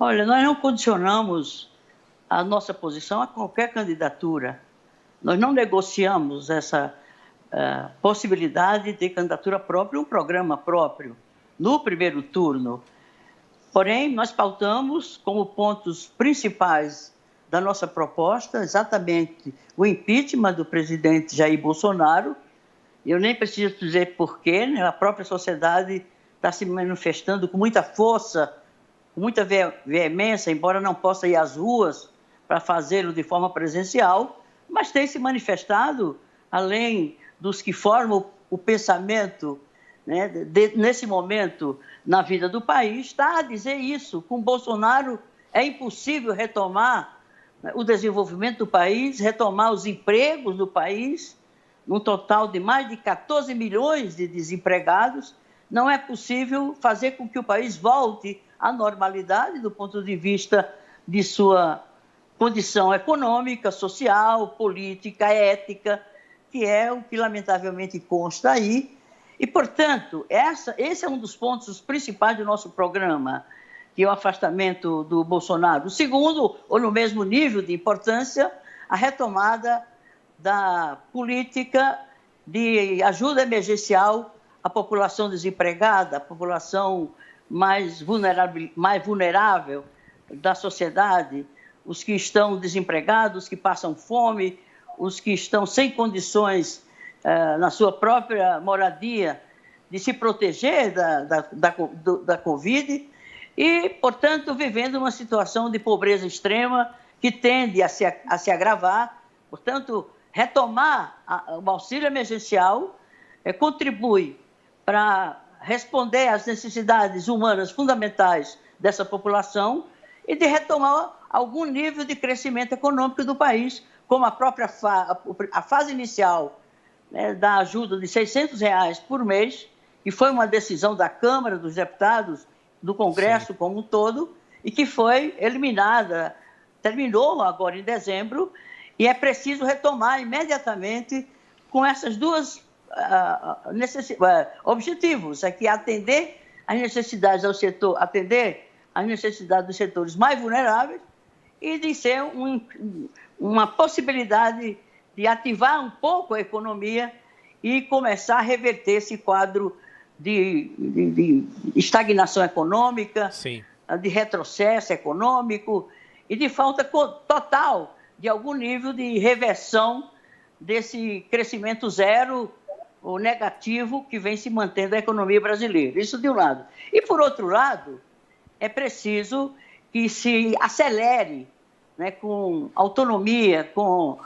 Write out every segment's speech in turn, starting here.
Olha, nós não condicionamos a nossa posição a qualquer candidatura. Nós não negociamos essa possibilidade de ter candidatura própria, um programa próprio, no primeiro turno. Porém, nós pautamos como pontos principais da nossa proposta exatamente o impeachment do presidente Jair Bolsonaro. Eu nem preciso dizer porquê, né? A própria sociedade está se manifestando com muita força, com muita veemência, embora não possa ir às ruas para fazê-lo de forma presencial, mas tem se manifestado, além dos que formam o pensamento, né, nesse momento na vida do país, está a dizer isso. Com Bolsonaro é impossível retomar o desenvolvimento do país, retomar os empregos do país, num total de mais de 14 milhões de desempregados. Não é possível fazer com que o país volte à normalidade do ponto de vista de sua condição econômica, social, política, ética, que é o que lamentavelmente consta aí. E, portanto, esse é um dos pontos principais do nosso programa, que é o afastamento do Bolsonaro. O segundo, ou no mesmo nível de importância, a retomada da política de ajuda emergencial à população desempregada, à população mais vulnerável da sociedade, os que estão desempregados, os que passam fome, os que estão sem condições na sua própria moradia de se proteger da Covid e, portanto, vivendo uma situação de pobreza extrema que tende a se agravar. Portanto, retomar o auxílio emergencial contribui para responder às necessidades humanas fundamentais dessa população e de retomar algum nível de crescimento econômico do país, como a própria a fase inicial, né, da ajuda de R$600 por mês, que foi uma decisão da Câmara dos Deputados, do Congresso Sim. como um todo, e que foi eliminada, terminou agora em dezembro, e é preciso retomar imediatamente com essas duas objetivos, é que atender às necessidades do setor, atender às necessidades dos setores mais vulneráveis e de ser uma possibilidade de ativar um pouco a economia e começar a reverter esse quadro de estagnação econômica, Sim. de retrocesso econômico e de falta total de algum nível de reversão desse crescimento zero ou negativo que vem se mantendo a economia brasileira. Isso de um lado. E, por outro lado, é preciso que se acelere, né, com autonomia, com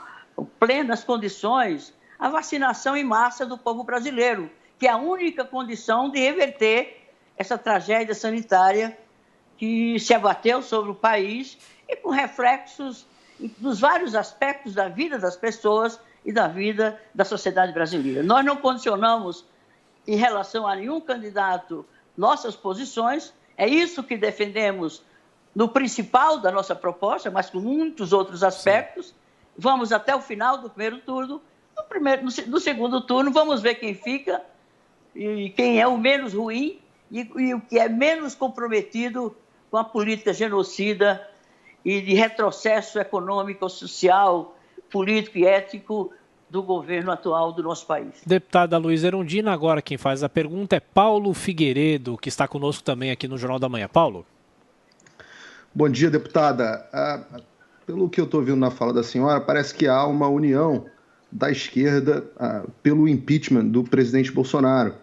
plenas condições, a vacinação em massa do povo brasileiro, que é a única condição de reverter essa tragédia sanitária que se abateu sobre o país e com reflexos dos vários aspectos da vida das pessoas e da vida da sociedade brasileira. Nós não condicionamos em relação a nenhum candidato nossas posições, é isso que defendemos no principal da nossa proposta, mas com muitos outros aspectos. Sim. Vamos até o final do primeiro turno, no segundo turno vamos ver quem fica e quem é o menos ruim e o que é menos comprometido com a política genocida e de retrocesso econômico, social, político e ético do governo atual do nosso país. Deputada Luísa Erundina, agora quem faz a pergunta é Paulo Figueiredo, que está conosco também aqui no Jornal da Manhã. Paulo. Bom dia, deputada. Pelo que eu estou ouvindo na fala da senhora, parece que há uma união da esquerda pelo impeachment do presidente Bolsonaro.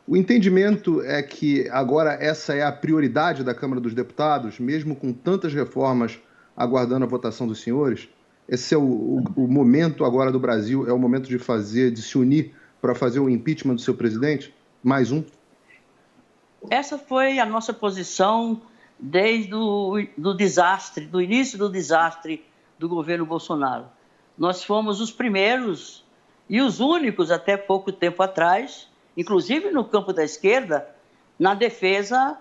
O entendimento é que agora essa é a prioridade da Câmara dos Deputados, mesmo com tantas reformas aguardando a votação dos senhores? Esse é o momento agora do Brasil, é o momento de se unir para fazer o impeachment do seu presidente? Mais um? Essa foi a nossa posição desde do desastre, do início do desastre do governo Bolsonaro. Nós fomos os primeiros e os únicos até pouco tempo atrás, inclusive no campo da esquerda, na defesa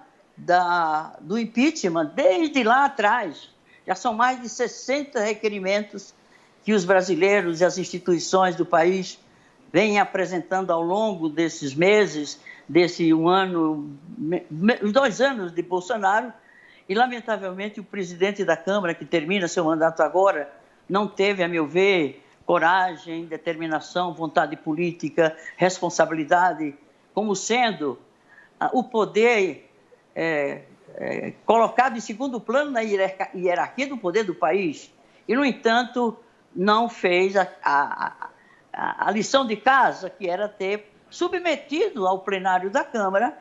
do impeachment, desde lá atrás. Já são mais de 60 requerimentos que os brasileiros e as instituições do país vêm apresentando ao longo desses meses, desse 1 ano, 2 anos de Bolsonaro, e, lamentavelmente, o presidente da Câmara, que termina seu mandato agora, não teve, a meu ver, coragem, determinação, vontade política, responsabilidade, como sendo o poder colocado em segundo plano na hierarquia do poder do país. E, no entanto, não fez a lição de casa, que era ter submetido ao plenário da Câmara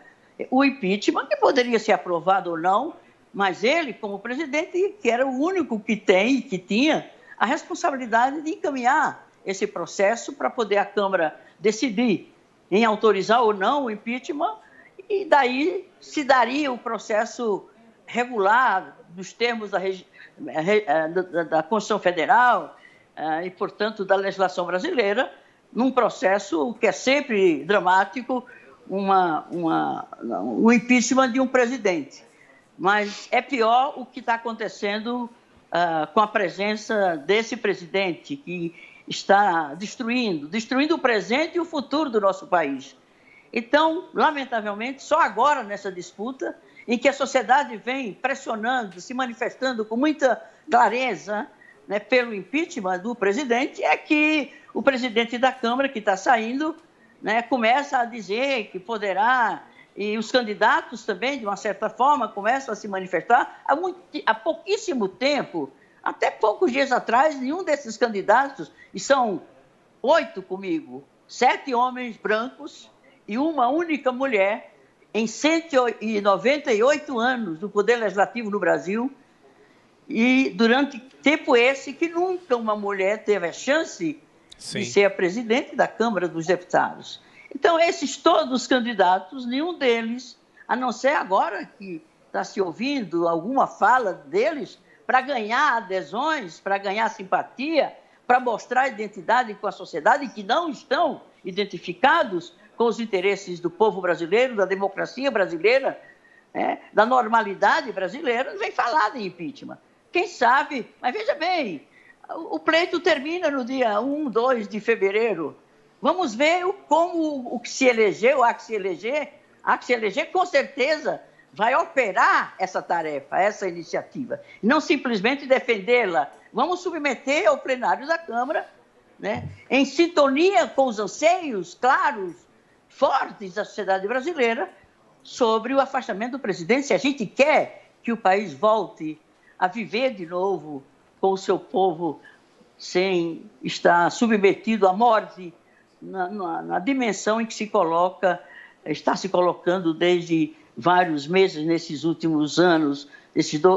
o impeachment, que poderia ser aprovado ou não, mas ele, como presidente, que era o único que tinha a responsabilidade de encaminhar esse processo para poder a Câmara decidir em autorizar ou não o impeachment, e daí se daria o processo regular dos termos da Constituição Federal e, portanto, da legislação brasileira, num processo que é sempre dramático, o impeachment de um presidente. Mas é pior o que está acontecendo com a presença desse presidente, que está destruindo o presente e o futuro do nosso país. Então, lamentavelmente, só agora nessa disputa, em que a sociedade vem pressionando, se manifestando com muita clareza, né, pelo impeachment do presidente, é que o presidente da Câmara, que está saindo, né, começa a dizer que poderá, e os candidatos também, de uma certa forma, começam a se manifestar. Há pouquíssimo tempo, até poucos dias atrás, nenhum desses candidatos, e são 8 comigo, 7 homens brancos e uma única mulher, em 198 anos do Poder Legislativo no Brasil, e durante tempo esse que nunca uma mulher teve a chance de ser a presidente da Câmara dos Deputados. Então, esses todos os candidatos, nenhum deles, a não ser agora que está se ouvindo alguma fala deles, para ganhar adesões, para ganhar simpatia, para mostrar identidade com a sociedade, que não estão identificados com os interesses do povo brasileiro, da democracia brasileira, da normalidade brasileira, vem falar de impeachment. Quem sabe, mas veja bem, o pleito termina no dia 1, 2 de fevereiro. Vamos ver como o que se elegeu, há que se eleger, com certeza vai operar essa tarefa, essa iniciativa. Não simplesmente defendê-la. Vamos submeter ao plenário da Câmara, né, em sintonia com os anseios claros, fortes da sociedade brasileira, sobre o afastamento do presidente. Se a gente quer que o país volte a viver de novo com o seu povo sem estar submetido à morte na dimensão em que está se colocando desde vários meses nesses últimos anos,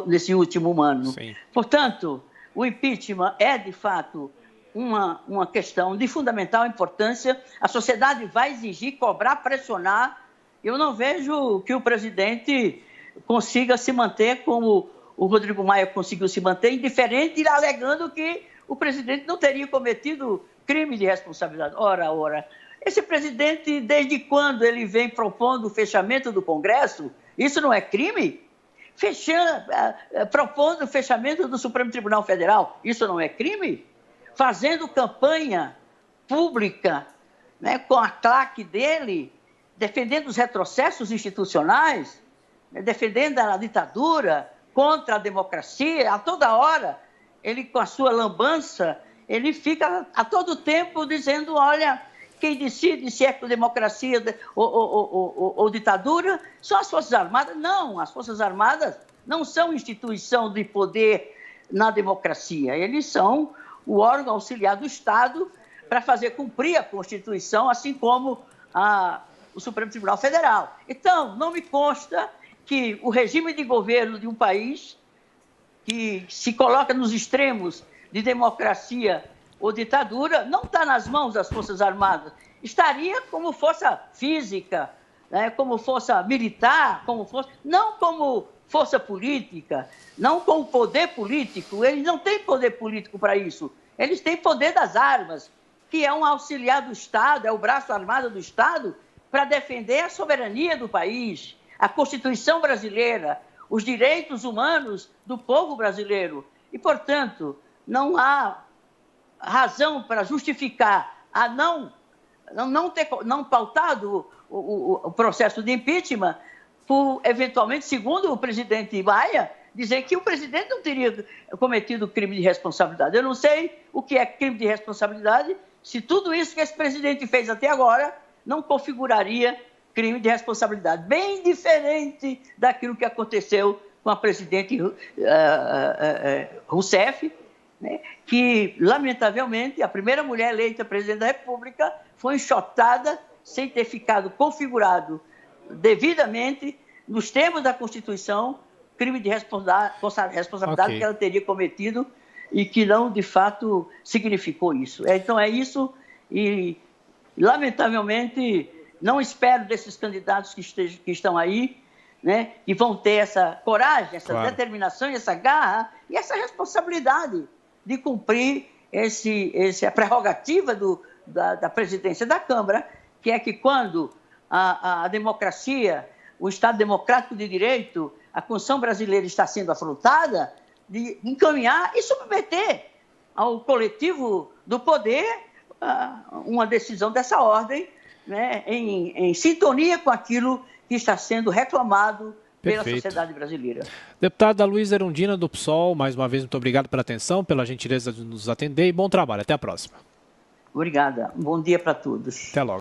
nesse último ano. Sim. Portanto, o impeachment é, de fato, uma questão de fundamental importância. A sociedade vai exigir, cobrar, pressionar. Eu não vejo que o presidente consiga se manter como o Rodrigo Maia conseguiu se manter, indiferente, alegando que o presidente não teria cometido crime de responsabilidade. Ora, esse presidente, desde quando ele vem propondo o fechamento do Congresso, isso não é crime? Propondo o fechamento do Supremo Tribunal Federal, isso não é crime? Fazendo campanha pública, né, com a claque dele, defendendo os retrocessos institucionais, né, defendendo a ditadura, contra a democracia, a toda hora, ele com a sua lambança, ele fica a todo tempo dizendo, olha, quem decide se é democracia ou ditadura são as Forças Armadas. Não, as Forças Armadas não são instituição de poder na democracia, eles são o órgão auxiliar do Estado para fazer cumprir a Constituição, assim como o Supremo Tribunal Federal. Então, não me consta que o regime de governo de um país que se coloca nos extremos de democracia ou ditadura não está nas mãos das Forças Armadas. Estaria como força física, né, como força militar, não como força política, não como poder político. Eles não têm poder político para isso. Eles têm poder das armas, que é um auxiliar do Estado, é o braço armado do Estado para defender a soberania do país, a Constituição brasileira, os direitos humanos do povo brasileiro. E, portanto, não há razão para justificar a não pautado o processo de impeachment por, eventualmente, segundo o presidente Maia, dizer que o presidente não teria cometido crime de responsabilidade. Eu não sei o que é crime de responsabilidade, se tudo isso que esse presidente fez até agora não configuraria crime de responsabilidade. Bem diferente daquilo que aconteceu com a presidente Rousseff, né, que, lamentavelmente, a primeira mulher eleita presidente da República foi enxotada sem ter ficado configurado devidamente, nos termos da Constituição, crime de responsabilidade que ela teria cometido e que não, de fato, significou isso. Então, é isso e, lamentavelmente, não espero desses candidatos que estão aí, né, que vão ter essa coragem, essa determinação, essa garra e essa responsabilidade de cumprir a prerrogativa da presidência da Câmara, que é que quando a democracia, o Estado democrático de direito, a Constituição brasileira está sendo afrontada, de encaminhar e submeter ao coletivo do poder uma decisão dessa ordem, né, em sintonia com aquilo que está sendo reclamado pela sociedade brasileira. Deputada Luísa Erundina, do PSOL, mais uma vez, muito obrigado pela atenção, pela gentileza de nos atender e bom trabalho. Até a próxima. Obrigada. Bom dia para todos. Até logo.